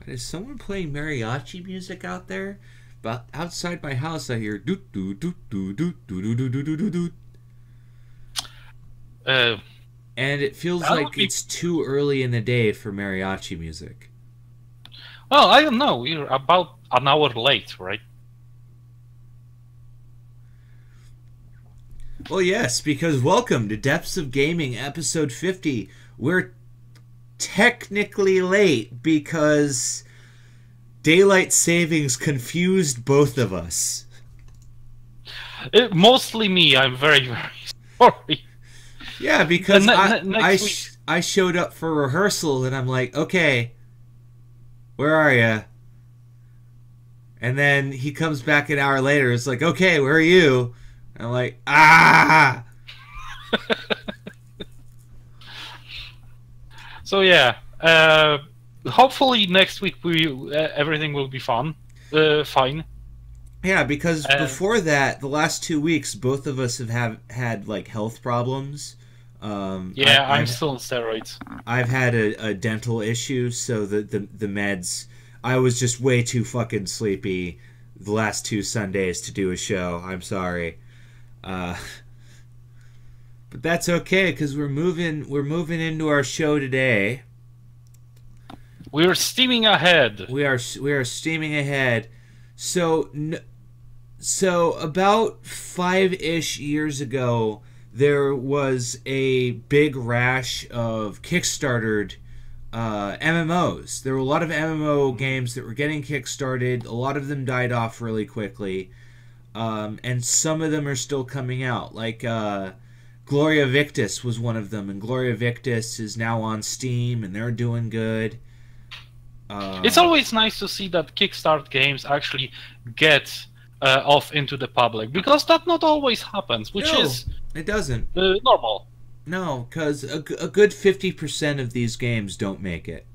Is someone playing mariachi music out there? But outside my house, I hear doot doot doot doot doot doot doot doot doot doot, Uh, and it feels that would like be. it's too early in the day for mariachi music. Well, I don't know. We're about an hour late, right? Well, yes, because welcome to Depths of Gaming, episode 50. We're technically late because daylight savings confused both of us. Mostly me. I'm very, very sorry. Yeah, because Next week. I showed up for rehearsal and I'm like, okay, where are you? And then he comes back an hour later. It's like, okay, where are you? And I'm like, ah. So yeah. Hopefully next week everything will be fine. Yeah, because before that, the last 2 weeks, both of us have had like health problems. Yeah, I'm still on steroids. I've had a dental issue, so the meds. I was just way too fucking sleepy the last 2 Sundays to do a show. I'm sorry, but that's okay because we're moving into our show today. We're steaming ahead. We are steaming ahead. So about 5-ish years ago, there was a big rash of Kickstartered MMOs. There were a lot of MMO games that were getting kickstarted. A lot of them died off really quickly, and some of them are still coming out. Like Gloria Victis was one of them, and Gloria Victis is now on Steam, and they're doing good. It's always nice to see that Kickstart games actually get off into the public, because that not always happens, which is it doesn't normal. No, because a good 50% of these games don't make it.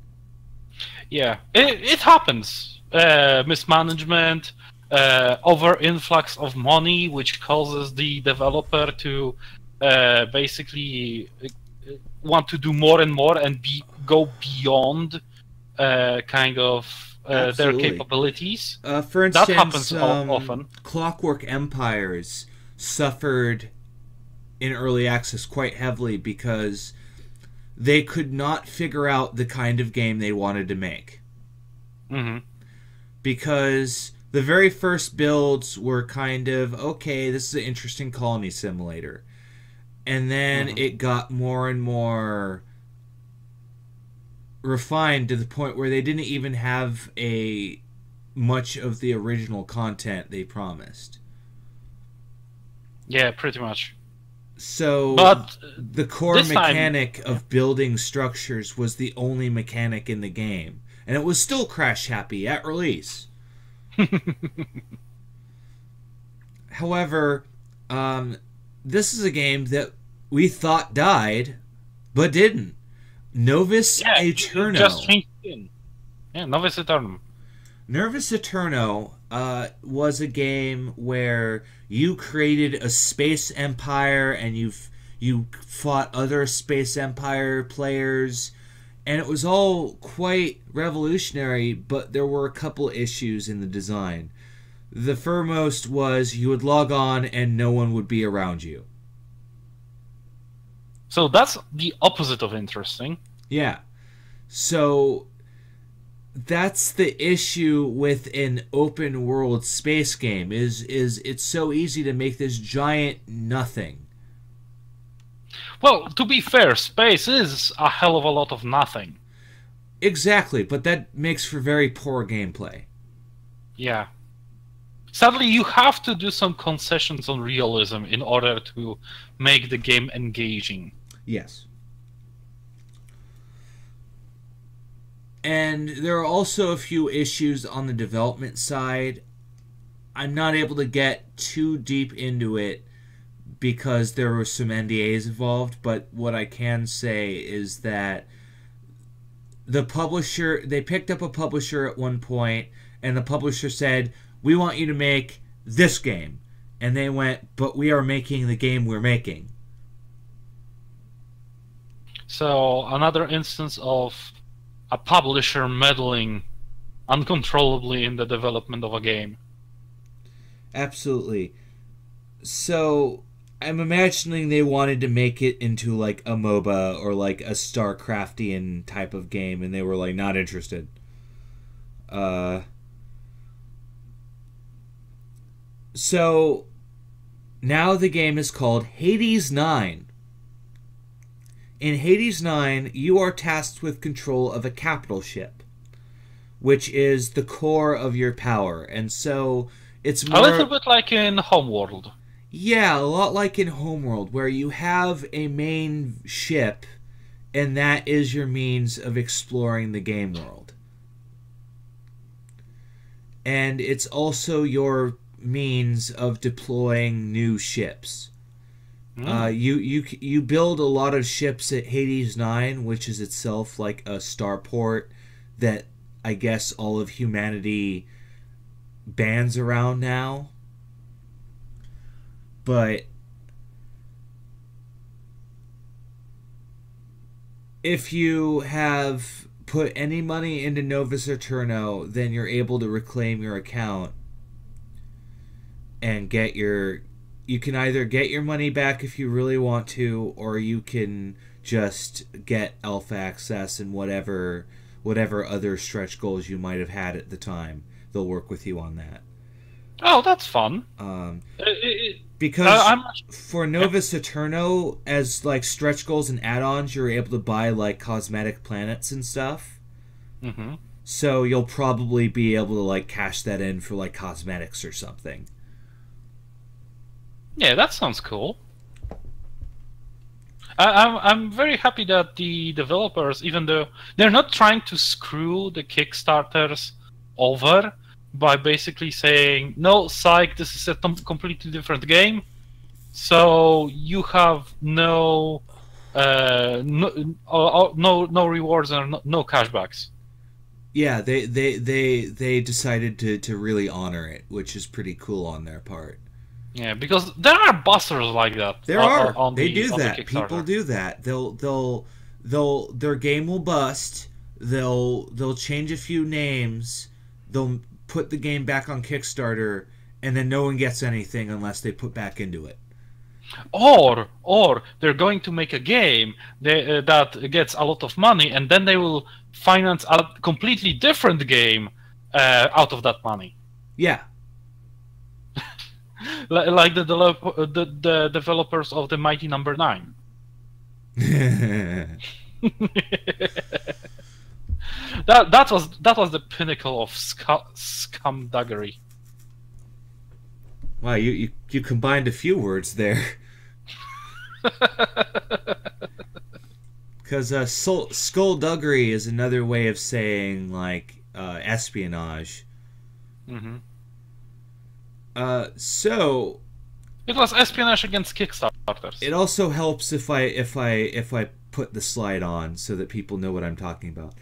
Yeah, it happens. Mismanagement, over influx of money, which causes the developer to basically want to do more and more and go beyond kind of their capabilities. For instance, that happens often. Clockwork Empires suffered in early access quite heavily because they could not figure out the kind of game they wanted to make. Mm-hmm. Because the very first builds were kind of, okay, this is an interesting colony simulator. And then it got more and more refined to the point where they didn't even have much of the original content they promised. Yeah, pretty much. So, but the core mechanic of building structures was the only mechanic in the game. And it was still crash happy at release. However, this is a game that we thought died, but didn't. Novus Aeterno. Just changed in. Yeah, Novus Aeterno. Novus Aeterno was a game where you created a space empire and you fought other space empire players, and it was all quite revolutionary, but there were a couple issues in the design. The foremost was you would log on and no one would be around you. So that's the opposite of interesting. Yeah. So that's the issue with an open world space game is it's so easy to make this giant nothing. Well, to be fair, space is a hell of a lot of nothing. Exactly, but that makes for very poor gameplay. Yeah. Sadly, you have to do some concessions on realism in order to make the game engaging. Yes. And there are also a few issues on the development side. I'm not able to get too deep into it because there were some NDAs involved, but what I can say is that the publisher, they picked up a publisher at one point, and the publisher said, we want you to make this game. And they went, but we are making the game we're making. So, another instance of a publisher meddling uncontrollably in the development of a game. Absolutely. So I'm imagining they wanted to make it into like a MOBA or like a StarCraftian type of game, and they were like not interested. So now the game is called Hades 9. In Hades 9, you are tasked with control of a capital ship, which is the core of your power. And so it's more... A little bit like in Homeworld. Yeah, a lot like in Homeworld, where you have a main ship, and that is your means of exploring the game world. And it's also your means of deploying new ships. You build a lot of ships at Hades 9, which is itself like a starport that I guess all of humanity bands around now. But if you have put any money into Nova Saturno, then you're able to reclaim your account and get your... You can either get your money back if you really want to, or you can just get alpha access and whatever other stretch goals you might have had at the time. They'll work with you on that. Oh, that's fun. Because for Nova Saturno, as like stretch goals and add-ons, you're able to buy like cosmetic planets and stuff. Mm-hmm. So you'll probably be able to like cash that in for like cosmetics or something. Yeah, that sounds cool. I'm very happy that the developers, even though they're not trying to screw the Kickstarters over by basically saying, no, psych, this is a completely different game, so you have no rewards and no cashbacks. Yeah, they decided to really honor it, which is pretty cool on their part. Yeah, because there are busters like that. They do that. People do that. They'll their game will bust. They'll change a few names. They'll put the game back on Kickstarter, and then no one gets anything unless they put back into it. Or they're going to make a game that gets a lot of money, and then they will finance a completely different game out of that money. Yeah. Like the developers of the Mighty Number 9. that was the pinnacle of scumduggery. Wow, you combined a few words there. Because skullduggery is another way of saying like espionage. Mm-hmm. So it was espionage against Kickstarters. It also helps if I put the slide on so that people know what I'm talking about.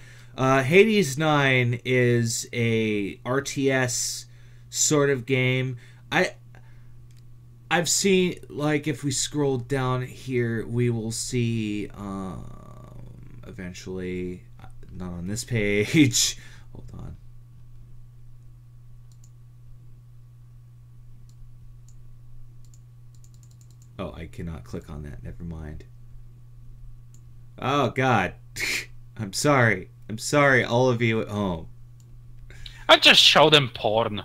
Hades 9 is a RTS sort of game. I've seen, like, if we scroll down here, we will see eventually, not on this page. Hold on. Oh, I cannot click on that. Never mind. Oh, God. I'm sorry. I'm sorry, all of you at home. I just show them porn.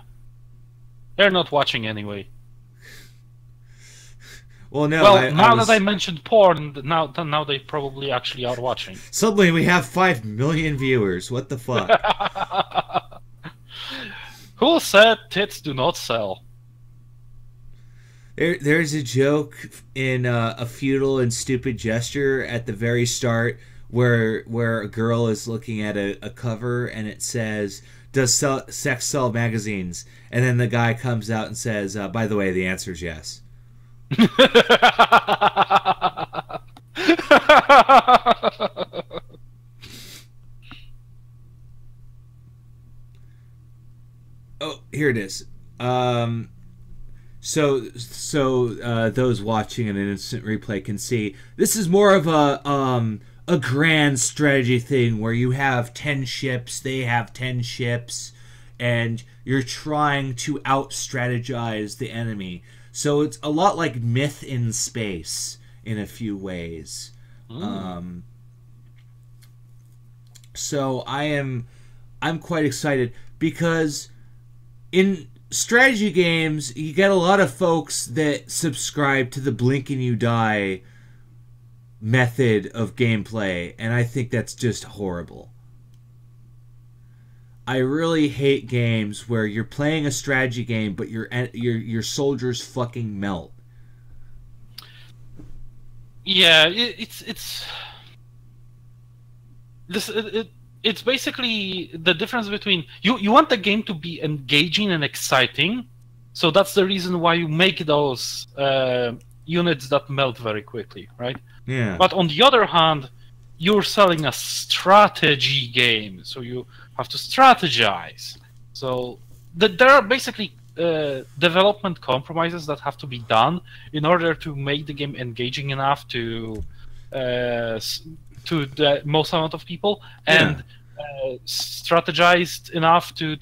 They're not watching anyway. Well, no. Well, now that I mentioned porn, now they probably actually are watching. Suddenly we have 5 million viewers. What the fuck? Who said tits do not sell? There's a joke in A Futile and Stupid Gesture at the very start where a girl is looking at a cover and it says, "Does sex sell magazines?" And then the guy comes out and says, "By the way, the answer is yes." Oh, here it is. So those watching an instant replay can see this is more of a a grand strategy thing where you have 10 ships, they have 10 ships, and you're trying to out strategize the enemy. So it's a lot like Myth in space in a few ways. So I'm quite excited because in strategy games you get a lot of folks that subscribe to the blink and you die method of gameplay, and I think that's just horrible. I really hate games where you're playing a strategy game but your soldiers fucking melt. Yeah, it's basically the difference between you want the game to be engaging and exciting, so that's the reason why you make those units that melt very quickly, right? Yeah. But on the other hand, you're selling a strategy game, so you have to strategize. So there are basically development compromises that have to be done in order to make the game engaging enough to the most amount of people, and strategized enough to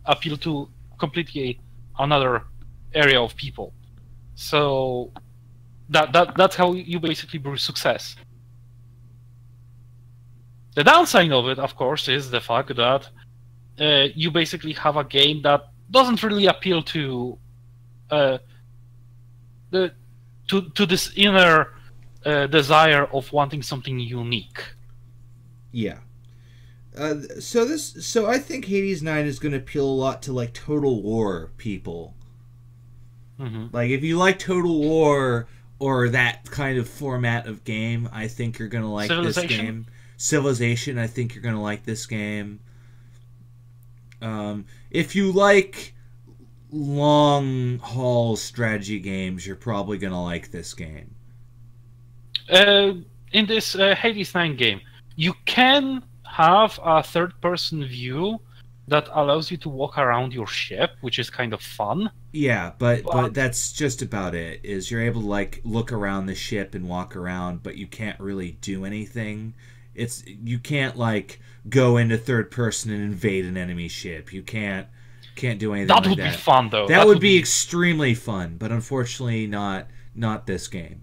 appeal to completely another area of people. So that's how you basically brew success. The downside of it, of course, is the fact that you basically have a game that doesn't really appeal to this inner desire of wanting something unique. Yeah. So I think Hades 9 is going to appeal a lot to like Total War people. Like if you like Total War or that kind of format of game, I think you're going to like this game. Civilization, I think you're going to like this game. If you like long haul strategy games, you're probably going to like this game. In this Hades 9 game, you can have a third-person view that allows you to walk around your ship, which is kind of fun. Yeah, but that's just about it. Is you're able to like look around the ship and walk around, but you can't really do anything. You can't like go into third person and invade an enemy ship. You can't do anything. That would be fun though. That would be extremely fun, but unfortunately not this game.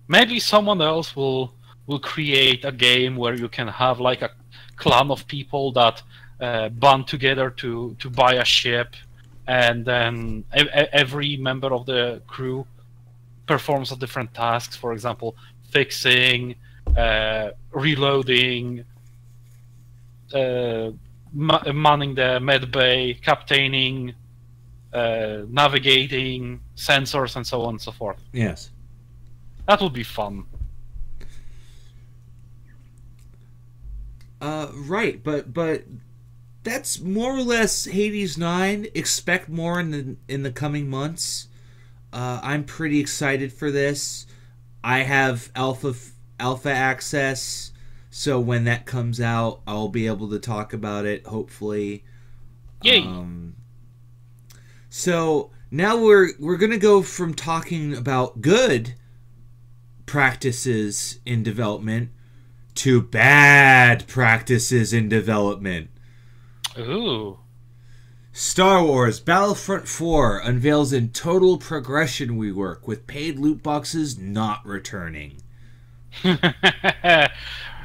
Maybe someone else will create a game where you can have like a clan of people that band together to buy a ship, and then every member of the crew performs a different tasks. For example, fixing, reloading, manning the med bay, captaining, navigating, sensors, and so on and so forth. Yes. That would be fun. Right, but that's more or less Hades 9. Expect more in the coming months. I'm pretty excited for this. I have alpha access, so when that comes out, I'll be able to talk about it, hopefully. Yay! So now we're gonna go from talking about good practices in development to bad practices in development. Ooh. Star Wars Battlefront 4 unveils in total progression rework with paid loot boxes not returning.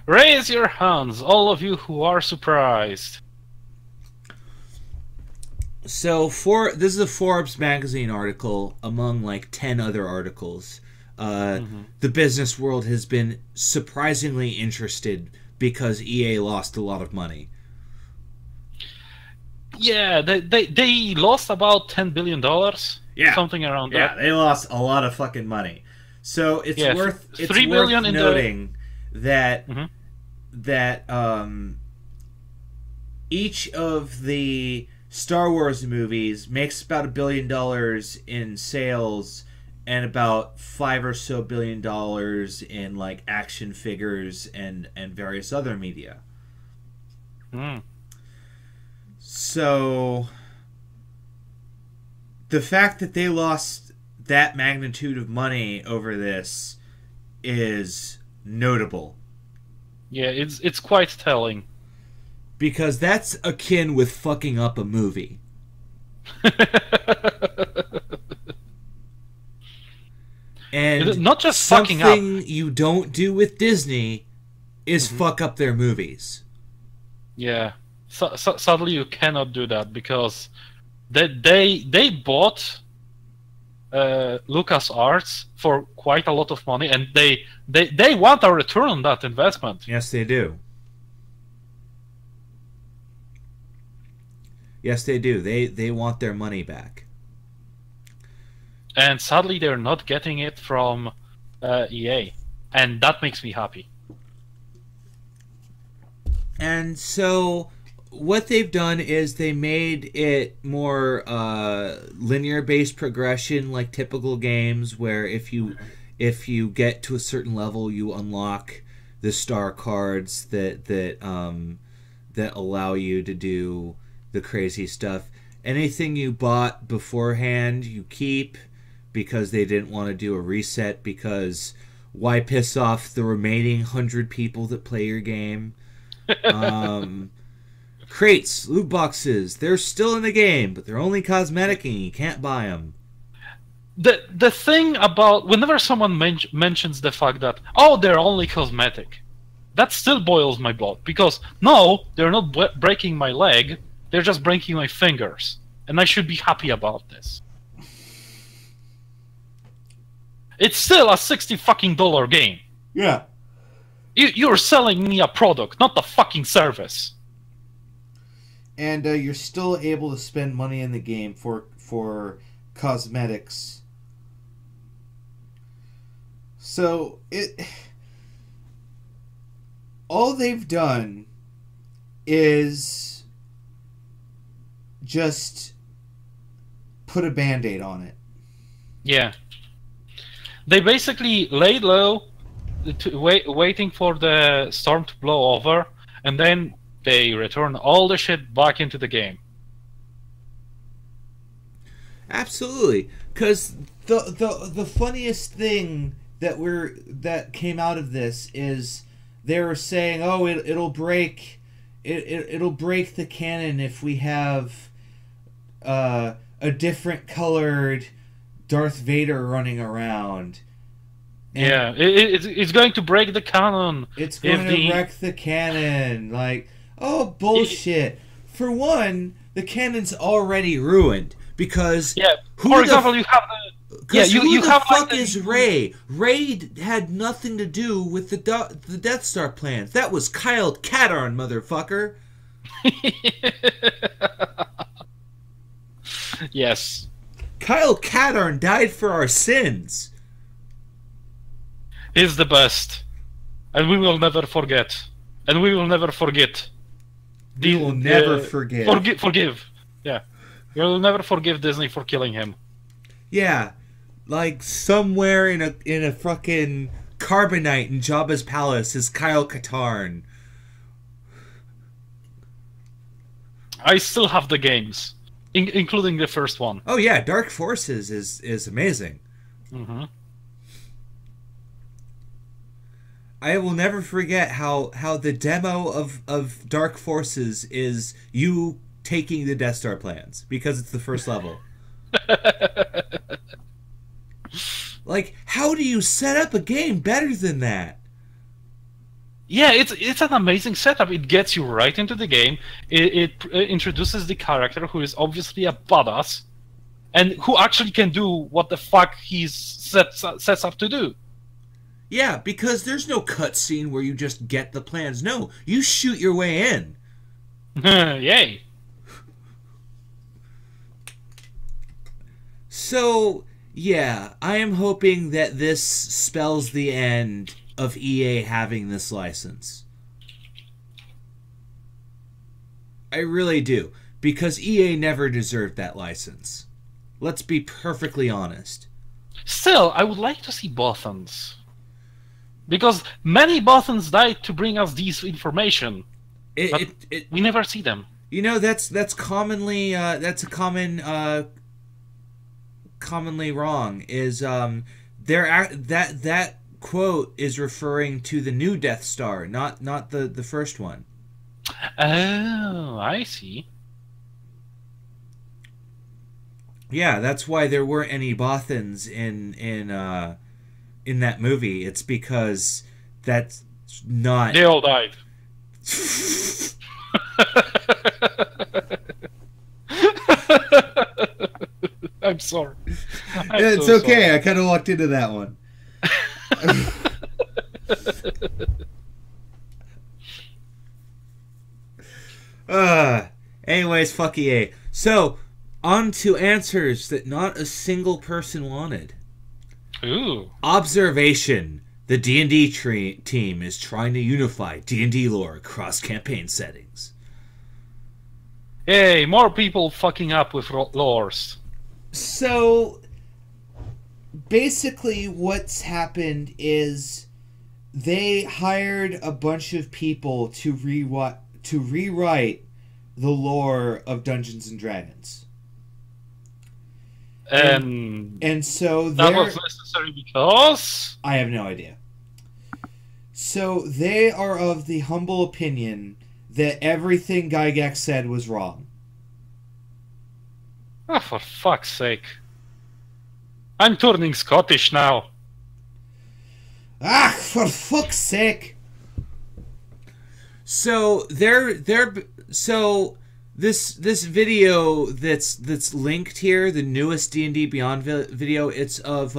Raise your hands, all of you who are surprised. So this is a Forbes magazine article among like 10 other articles. The business world has been surprisingly interested because EA lost a lot of money. Yeah, they lost about $10 billion. Yeah, something around that. Yeah, they lost a lot of fucking money. So it's worth $3 billion noting that each of the Star Wars movies makes about $1 billion in sales, and about $5 billion or so in like action figures and various other media. So the fact that they lost that magnitude of money over this is notable. Yeah, it's quite telling. Because that's akin with fucking up a movie. And Not just fucking up. something you don't do with Disney is fuck up their movies. Yeah. Sadly, you cannot do that because they bought LucasArts for quite a lot of money, and they want a return on that investment. Yes, they do. Yes, they do. They want their money back. And sadly, they're not getting it from EA, and that makes me happy. And so what they've done is they made it more linear-based progression, like typical games, where if you get to a certain level, you unlock the star cards that allow you to do the crazy stuff. Anything you bought beforehand, you keep, because they didn't want to do a reset, because why piss off the remaining 100 people that play your game? Crates, loot boxes, they're still in the game, but they're only cosmetic and you can't buy them. The thing about whenever someone mentions the fact that, oh, they're only cosmetic, that still boils my blood, because no, they're not breaking my leg, they're just breaking my fingers, and I should be happy about this. It's still a $60 fucking game. Yeah. You're selling me a product, not a fucking service. And you're still able to spend money in the game for cosmetics. So all they've done is just put a Band-Aid on it. Yeah. They basically laid low, waiting for the storm to blow over, and then they return all the shit back into the game. Absolutely, because the funniest thing that came out of this is they were saying, oh, it'll break the canon if we have a different colored Darth Vader running around. And yeah, it's going to break the canon. It's going to wreck the canon. Like, oh, bullshit. For one, the canon's already ruined because for example, you have the who the have fuck like is Rey? Rey had nothing to do with the Death Star plans. That was Kyle Katarn, motherfucker. Yes. Kyle Katarn died for our sins. He's the best, and we will never forget, and we will never forget. We will never forget. Forgive. Yeah, we will never forgive Disney for killing him. Yeah, like somewhere in a fucking carbonite in Jabba's palace is Kyle Katarn. I still have the games, including the first one. Oh yeah, Dark Forces is amazing. Mm-hmm. I will never forget how the demo of Dark Forces is you taking the Death Star plans, because it's the first level. Like, how do you set up a game better than that? Yeah, it's an amazing setup. It gets you right into the game. It introduces the character, who is obviously a badass, and who actually can do what the fuck he's sets up to do. Yeah, because there's no cutscene where you just get the plans. No, you shoot your way in. Yay. So, yeah, I am hoping that this spells the end of EA having this license. I really do. Because EA never deserved that license. Let's be perfectly honest. Still, I would like to see Bothans. Because many Bothans died to bring us this information. We never see them. You know, that's commonly commonly wrong. Is that quote is referring to the new Death Star, not the first one. Oh, I see. Yeah, that's why there weren't any Bothans in that movie. It's because that's not. They all died. I'm sorry. It's so okay. Sorry. I kind of walked into that one. Anyways, fuck EA. So, on to answers that not a single person wanted. Ooh. Observation. The D&D team is trying to unify D&D lore across campaign settings. Hey, more people fucking up with lores. So, basically what's happened is they hired a bunch of people to rewrite the lore of Dungeons and Dragons. And so that was necessary because I have no idea. So they are of the humble opinion that everything Gygax said was wrong. Oh, for fuck's sake. I'm turning Scottish now. Ah, for fuck's sake. So this video that's linked here, the newest D&D Beyond video, it's of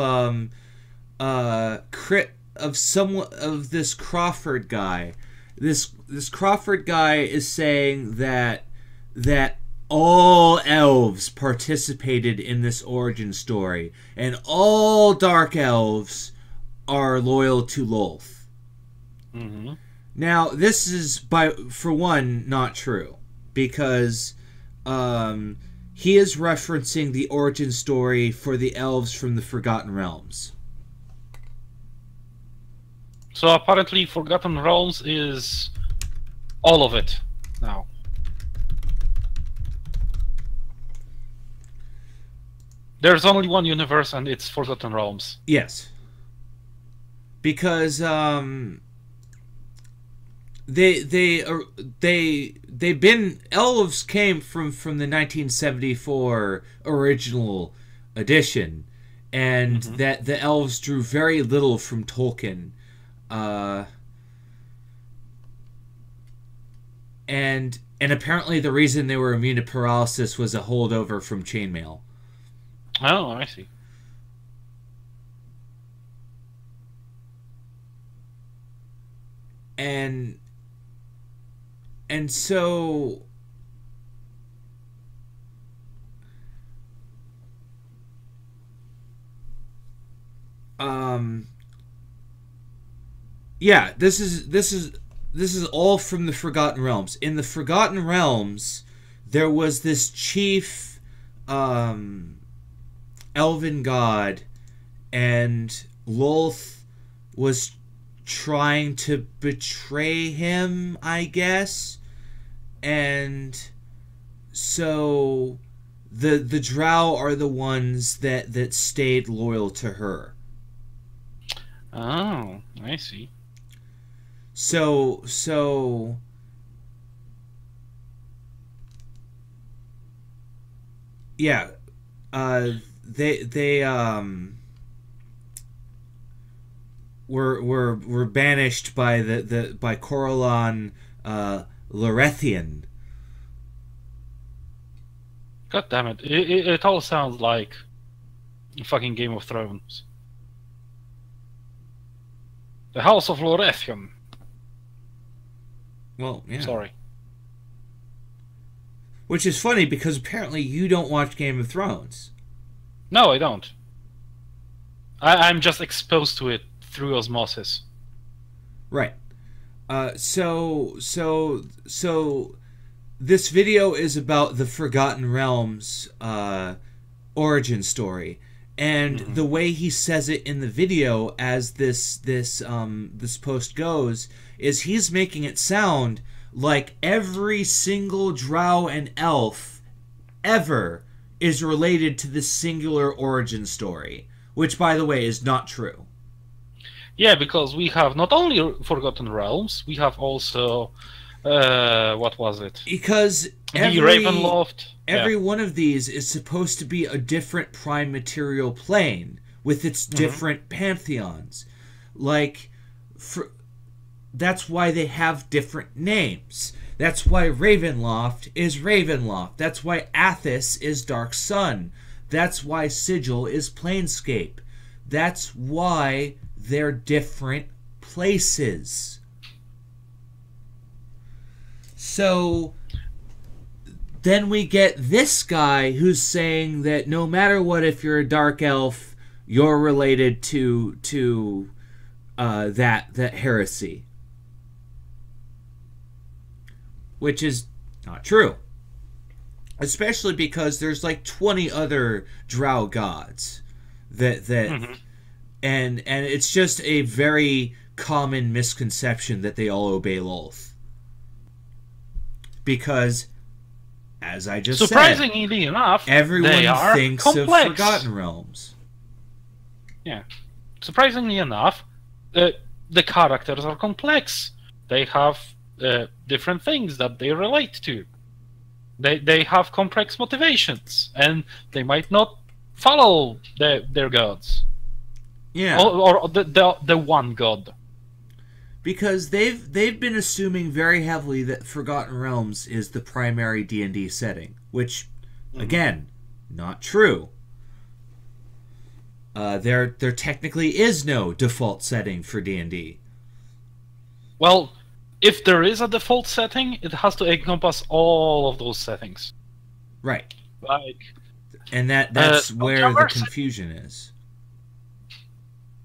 this Crawford guy. This Crawford guy is saying that all elves participated in this origin story, and all dark elves are loyal to Lolth. Mm-hmm. Now, this is, for one, not true, because he is referencing the origin story for the elves from the Forgotten Realms. So apparently Forgotten Realms is all of it now. There's only one universe, and it's Forgotten Realms. Yes. Because elves came from the 1974 original edition, and that the elves drew very little from Tolkien. And apparently the reason they were immune to paralysis was a holdover from chainmail. Oh, I see. And so yeah, this is all from the Forgotten Realms. In the Forgotten Realms, there was this chief elven god, and Lolth was trying to betray him, I guess. And so the drow are the ones that stayed loyal to her. Oh, I see. So yeah, they were banished by by Corellon Lorethian. God damn it! It all sounds like fucking Game of Thrones. The House of Lorethian. Well, yeah. Sorry. Which is funny because apparently you don't watch Game of Thrones. No, I don't. I'm just exposed to it through osmosis. Right. So this video is about the Forgotten Realms origin story, and the way he says it in the video, as this post goes, is he's making it sound like every single drow and elf ever is related to this singular origin story, which, by the way, is not true. Yeah, because we have not only Forgotten Realms, we have also what was it? Because The Ravenloft. every one of these is supposed to be a different prime material plane with its different pantheons. Like, that's why they have different names. That's why Ravenloft is Ravenloft. That's why Athos is Dark Sun. That's why Sigil is Planescape. That's why they're different places. So then we get this guy who's saying that no matter what, if you're a dark elf, you're related to that heresy, which is not true. Especially because there's like 20 other drow gods that and it's just a very common misconception that they all obey Lolth. Because, as I just surprisingly enough, everyone they are thinks complex. Of Forgotten Realms. Yeah. Surprisingly enough, the characters are complex. They have different things that they relate to. They have complex motivations, and they might not follow their gods. Yeah. Or the one god. Because they've been assuming very heavily that Forgotten Realms is the primary D&D setting, which, again, not true. There technically is no default setting for D&D. Well, if there is a default setting, it has to encompass all of those settings. Right. Like, and that's where the confusion is.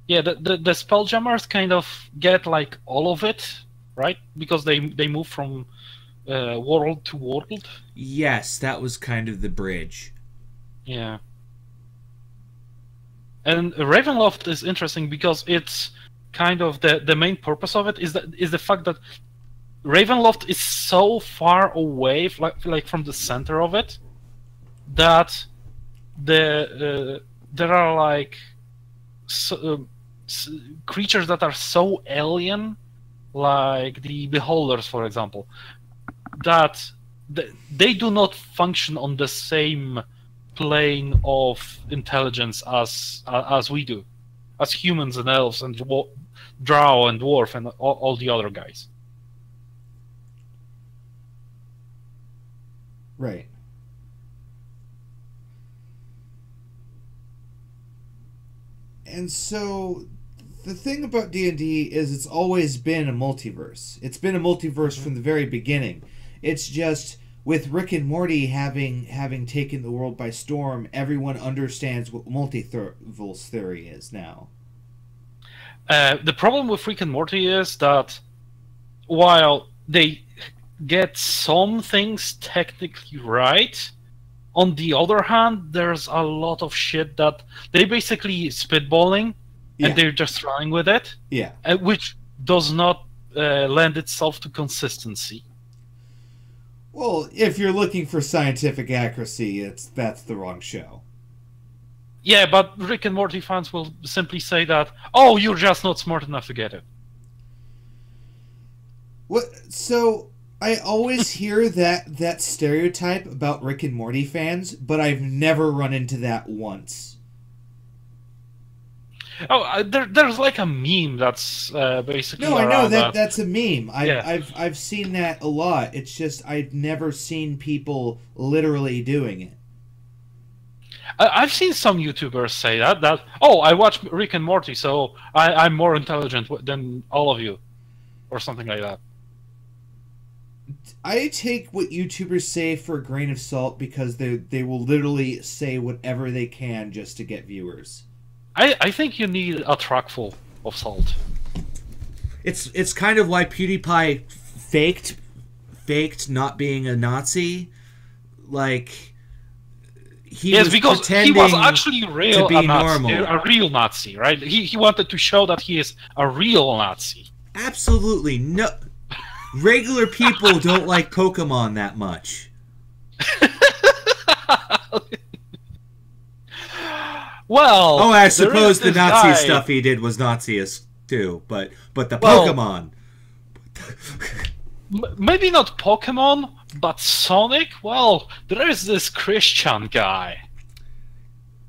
Yeah, the Spelljammers kind of get like all of it, right? Because they move from world to world. Yes, that was kind of the bridge. Yeah. And Ravenloft is interesting because it's kind of the main purpose of it is the fact that Ravenloft is so far away, like from the center of it, that there are like creatures that are so alien, like the Beholders, for example, that they do not function on the same plane of intelligence as we do, as humans and elves and drow and dwarf and all the other guys. Right. And so the thing about D&D is it's always been a multiverse. It's been a multiverse from the very beginning. It's just with Rick and Morty having taken the world by storm, everyone understands what multiverse theory is now. The problem with Rick and Morty is that while they get some things technically right, on the other hand, there's a lot of shit that they basically spitballing and they're just running with it. Yeah. Which does not lend itself to consistency. Well, if you're looking for scientific accuracy, that's the wrong show. Yeah, but Rick and Morty fans will simply say that, oh, you're just not smart enough to get it. What? So I always hear that stereotype about Rick and Morty fans, but I've never run into that once. Oh, there's like a meme that's basically. No, I know that's a meme. I've seen that a lot. It's just I've never seen people literally doing it. I've seen some YouTubers say that oh, I watch Rick and Morty, so I'm more intelligent than all of you, or something like that. I take what YouTubers say for a grain of salt because they will literally say whatever they can just to get viewers. I think you need a truck full of salt. It's kind of why PewDiePie faked not being a Nazi. Like he was because he was actually real a real Nazi, right? He wanted to show that he is a real Nazi. Absolutely no. Regular people don't like Pokemon that much. Well, I suppose the Nazi stuff he did was Naziist too, but the Well, Pokemon. Maybe not Pokemon, but Sonic. Well, there is this Christian guy.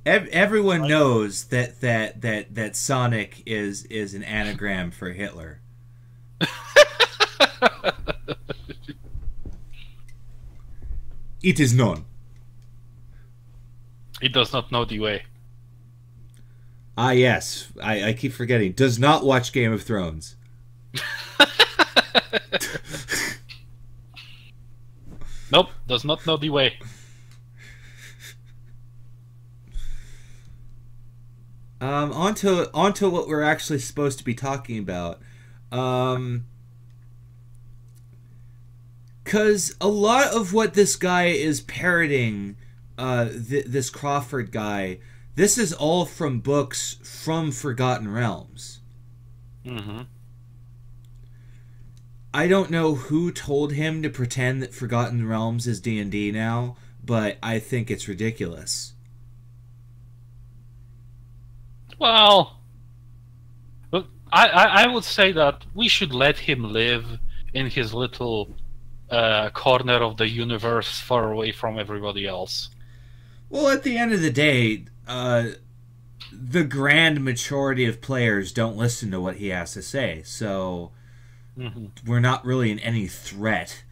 Everyone knows that Sonic is an anagram for Hitler. It is known. He does not know the way. Ah, yes. I keep forgetting. Does not watch Game of Thrones. Nope, does not know the way. Onto what we're actually supposed to be talking about. Because a lot of what this guy is parroting, this Crawford guy, this is all from books from Forgotten Realms. Mm-hmm. I don't know who told him to pretend that Forgotten Realms is D&D now, but I think it's ridiculous. Well, I would say that we should let him live in his little corner of the universe, far away from everybody else. Well, at the end of the day, the grand majority of players don't listen to what he has to say, so we're not really in any threat.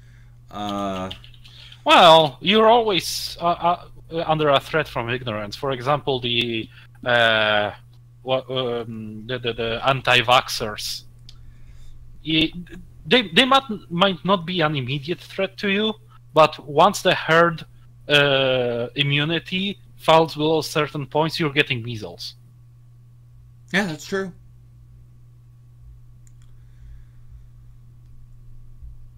Well, you're always under a threat from ignorance. For example, the anti-vaxxers. They might not be an immediate threat to you, but once the herd immunity falls below certain points, you're getting measles. Yeah, that's true.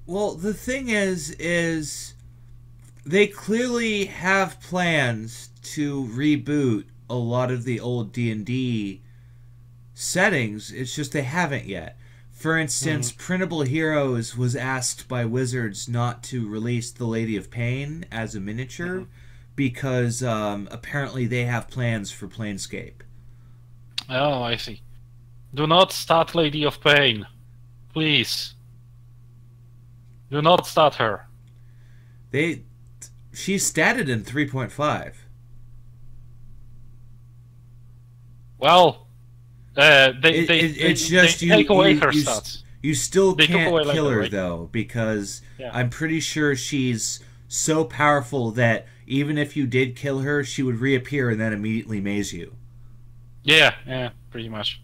Well, the thing is they clearly have plans to reboot a lot of the old D&D settings. It's just they haven't yet. For instance, Printable Heroes was asked by Wizards not to release the Lady of Pain as a miniature because apparently they have plans for Planescape. Oh, I see. Do not start Lady of Pain. Please. Do not start her. She's statted in 3.5. Well, they take away her stats. You still can't kill her, right? though, because I'm pretty sure she's so powerful that even if you did kill her, she would reappear and then immediately maze you. Yeah, pretty much.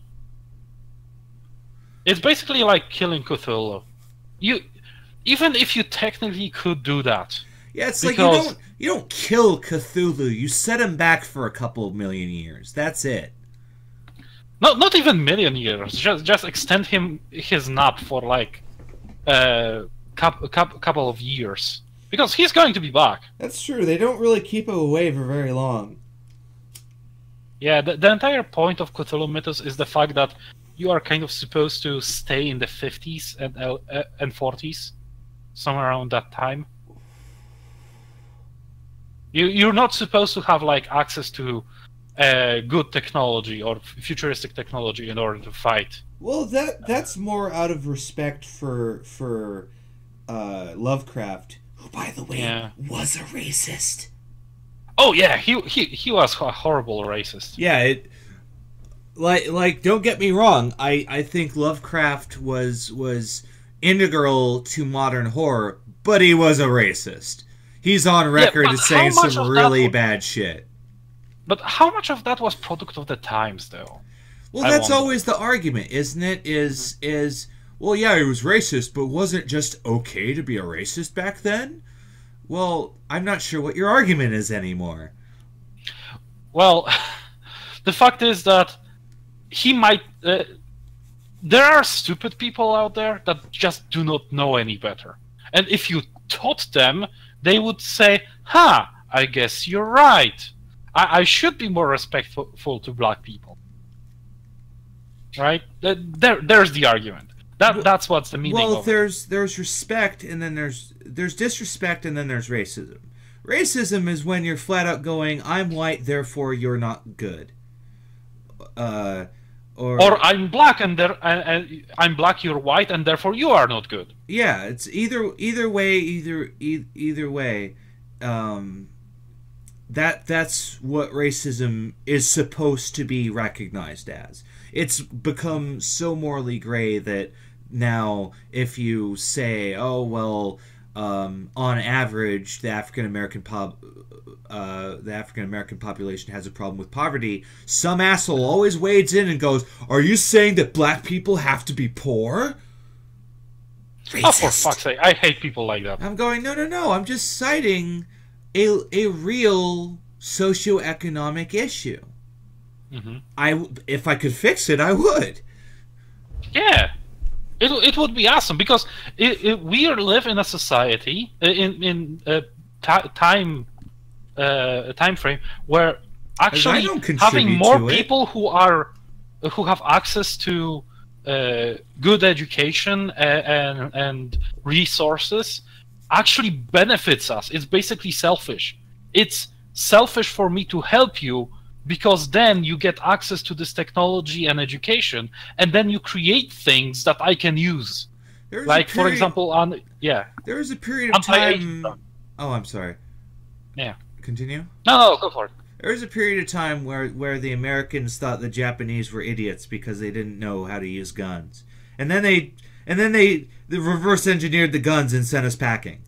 It's basically like killing Cthulhu. Even if you technically could do that. Yeah, it's like you don't kill Cthulhu. You set him back for a couple of million years. That's it. Not even million years. Just extend his nap for like a couple of years, because he's going to be back. That's true. They don't really keep him away for very long. Yeah, the entire point of Cthulhu Mythos is the fact that you are kind of supposed to stay in the 50s and 40s, somewhere around that time. You're not supposed to have like access to good technology or futuristic technology in order to fight. Well, that's more out of respect for Lovecraft, who, by the way, was a racist. Oh yeah, he was a horrible racist. Yeah, like don't get me wrong. I think Lovecraft was integral to modern horror, but he was a racist. He's on record as saying some really bad shit. But how much of that was product of the times, though? Well, that's always the argument, isn't it? Well, yeah, he was racist, but wasn't it just okay to be a racist back then? Well, I'm not sure what your argument is anymore. Well, the fact is that he might... there are stupid people out there that just do not know any better. And if you taught them, they would say, I guess you're right. I should be more respectful to black people. Right? There's the argument. That's what's the meaning of it. Well, there's respect, and then there's disrespect, and then there's racism. Racism is when you're flat out going, I'm white, therefore you're not good. Or I'm black and I'm black, you're white, and therefore you are not good. Yeah, it's either way. That's what racism is supposed to be recognized as. It's become so morally gray that now if you say, oh well, on average the African American population has a problem with poverty, some asshole always wades in and goes, are you saying that black people have to be poor? Racist. Oh, for fuck's sake, I hate people like that. I'm going, no, I'm just citing a real socioeconomic issue. If I could fix it, I would. Yeah, it would be awesome, because we live in a society in a time frame where actually having more people who have access to good education and resources actually benefits us. It's basically selfish. It's selfish for me to help you, because then you get access to this technology and education, and then you create things that I can use. Like, for example, there was a period of time. Oh, I'm sorry. Yeah. Continue? No, go for it. There was a period of time where the Americans thought the Japanese were idiots because they didn't know how to use guns, and then they reverse engineered the guns and sent us packing.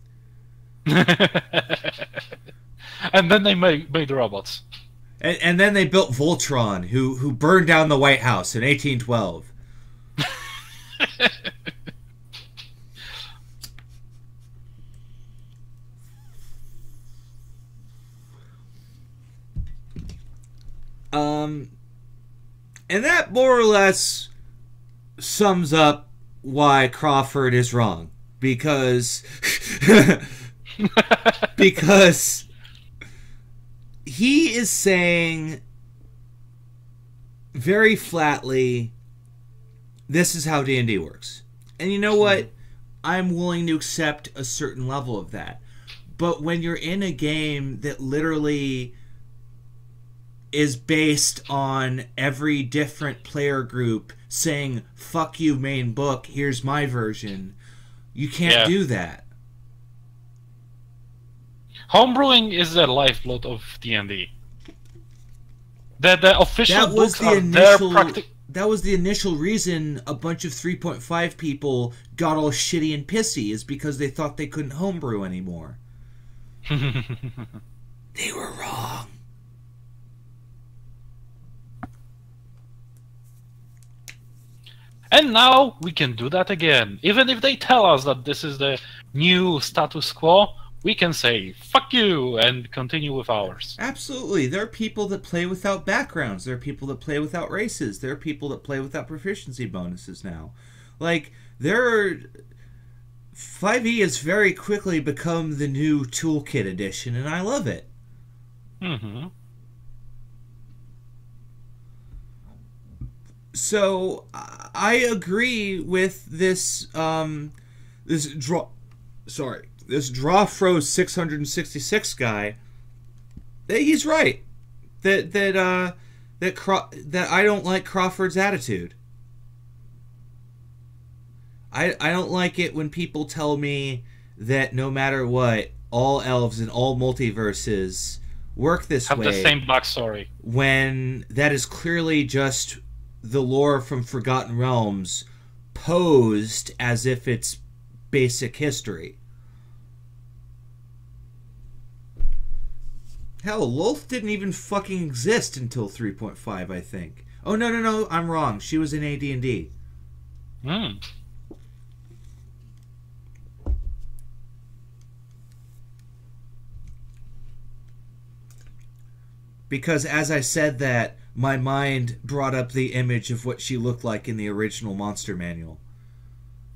And then they made robots. And then they built Voltron, who burned down the White House in 1812. And that more or less sums up why Crawford is wrong. Because he is saying very flatly, this is how D&D works. And you know what? I'm willing to accept a certain level of that. But when you're in a game that literally is based on every different player group saying, fuck you, main book, here's my version, you can't do that. Homebrewing is the lifeblood of D&D. The official books are there. That was the initial reason a bunch of 3.5 people got all shitty and pissy, is because they thought they couldn't homebrew anymore. They were wrong. And now we can do that again. Even if they tell us that this is the new status quo, we can say, fuck you, and continue with ours. Absolutely. There are people that play without backgrounds. There are people that play without races. There are people that play without proficiency bonuses now. Like, 5e has very quickly become the new toolkit edition, and I love it. So I agree with this Drawfro 666 guy, that he's right. That I don't like Crawford's attitude. I don't like it when people tell me that no matter what, all elves in all multiverses work this way. Have the same backstory. When that is clearly just the lore from Forgotten Realms posed as if it's basic history. Hell, Lolth didn't even fucking exist until 3.5, I think. Oh, no, I'm wrong. She was in AD&D. Because as I said that, my mind brought up the image of what she looked like in the original Monster Manual.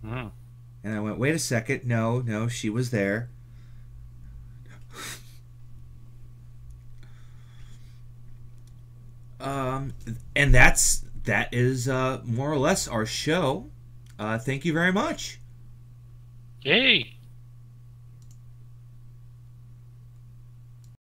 And I went, wait a second, no, she was there. And that is more or less our show. Thank you very much. Yay!